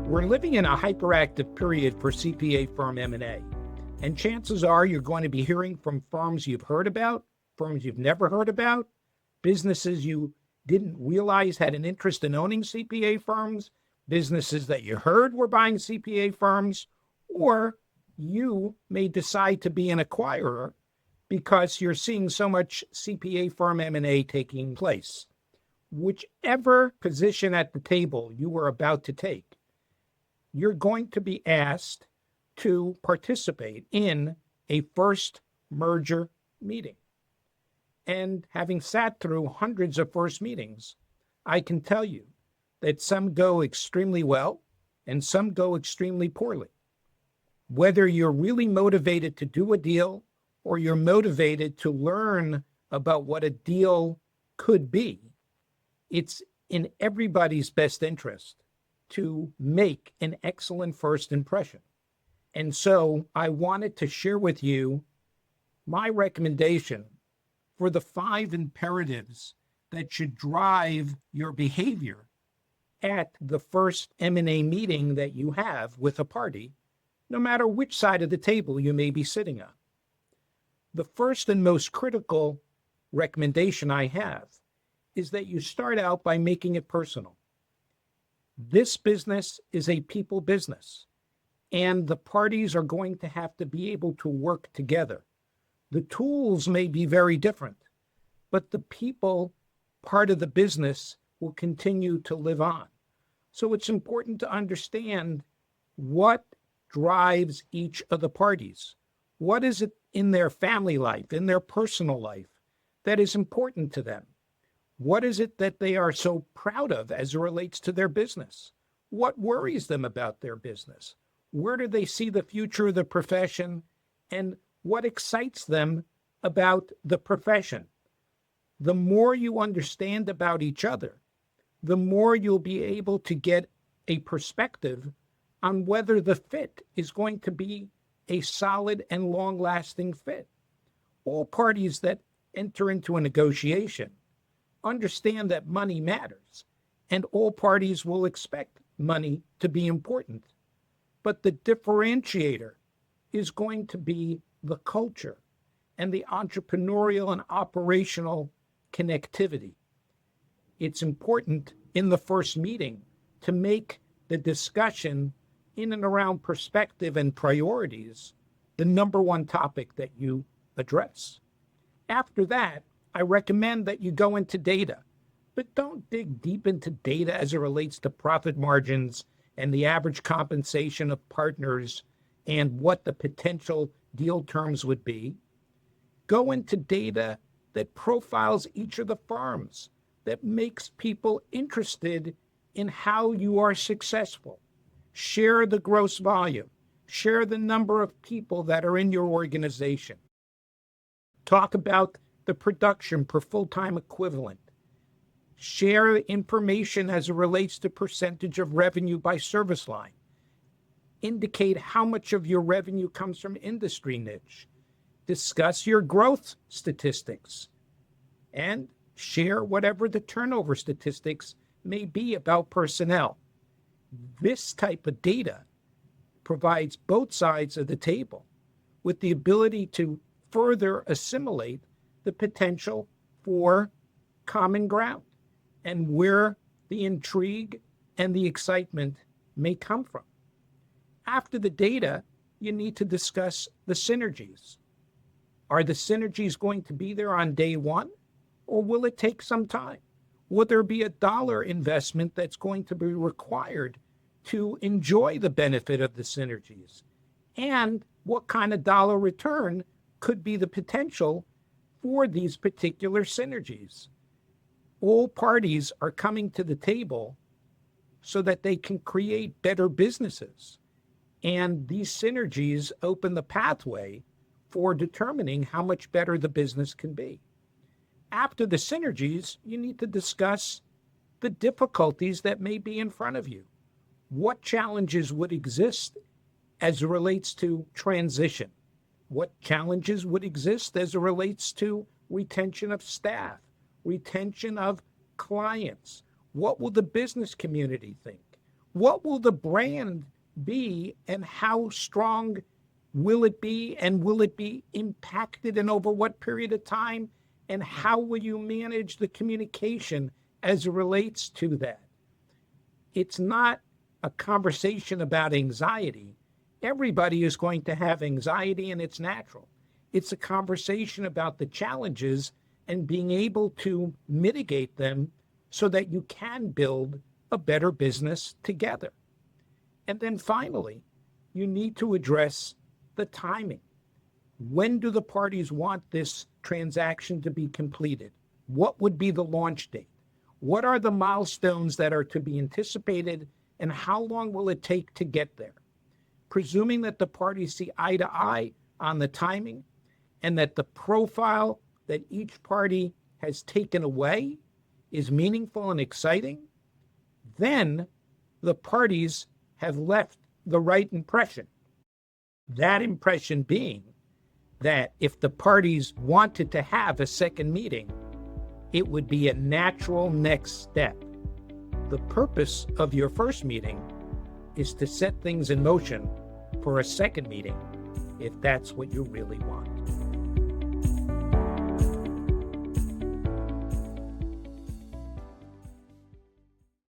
We're living in a hyperactive period for CPA firm M&A, and chances are you're going to be hearing from firms you've heard about, firms you've never heard about, businesses you didn't realize had an interest in owning CPA firms, businesses that you heard were buying CPA firms, or you may decide to be an acquirer because you're seeing so much CPA firm M&A taking place. Whichever position at the table you are about to take, you're going to be asked to participate in a first merger meeting. And having sat through hundreds of first meetings, I can tell you that some go extremely well and some go extremely poorly. Whether you're really motivated to do a deal or you're motivated to learn about what a deal could be, it's in everybody's best interest to make an excellent first impression. And so I wanted to share with you my recommendation for the 5 imperatives that should drive your behavior at the first M&A meeting that you have with a party, no matter which side of the table you may be sitting on. The first and most critical recommendation I have is that you start out by making it personal. This business is a people business, and the parties are going to have to be able to work together. The tools may be very different, but the people part of the business will continue to live on. So it's important to understand what drives each of the parties. What is it in their family life, in their personal life, that is important to them? What is it that they are so proud of as it relates to their business? What worries them about their business? Where do they see the future of the profession? And what excites them about the profession? The more you understand about each other, the more you'll be able to get a perspective on whether the fit is going to be a solid and long-lasting fit. All parties that enter into a negotiation understand that money matters, and all parties will expect money to be important. But the differentiator is going to be the culture and the entrepreneurial and operational connectivity. It's important in the first meeting to make the discussion in and around perspective and priorities the number one topic that you address. After that, I recommend that you go into data, but don't dig deep into data as it relates to profit margins and the average compensation of partners and what the potential deal terms would be. Go into data that profiles each of the firms, that makes people interested in how you are successful. Share the gross volume. Share the number of people that are in your organization. Talk about the production per full-time equivalent. Share information as it relates to percentage of revenue by service line. Indicate how much of your revenue comes from industry niche. Discuss your growth statistics. And share whatever the turnover statistics may be about personnel. This type of data provides both sides of the table with the ability to further assimilate the potential for common ground and where the intrigue and the excitement may come from. After the data, you need to discuss the synergies. Are the synergies going to be there on day one, or will it take some time? Will there be a dollar investment that's going to be required to enjoy the benefit of the synergies? And what kind of dollar return could be the potential for these particular synergies? All parties are coming to the table so that they can create better businesses. And these synergies open the pathway for determining how much better the business can be. After the synergies, you need to discuss the difficulties that may be in front of you. What challenges would exist as it relates to transition? What challenges would exist as it relates to retention of staff, retention of clients? What will the business community think? What will the brand be, and how strong will it be, and will it be impacted, and over what period of time, and how will you manage the communication as it relates to that? It's not a conversation about anxiety. Everybody is going to have anxiety, and it's natural. It's a conversation about the challenges and being able to mitigate them so that you can build a better business together. And then finally, you need to address the timing. When do the parties want this transaction to be completed? What would be the launch date? What are the milestones that are to be anticipated, and how long will it take to get there? Presuming that the parties see eye to eye on the timing, and that the profile that each party has taken away is meaningful and exciting, then the parties have left the right impression. That impression being that if the parties wanted to have a second meeting, it would be a natural next step. The purpose of your first meeting is to set things in motion for a second meeting, if that's what you really want.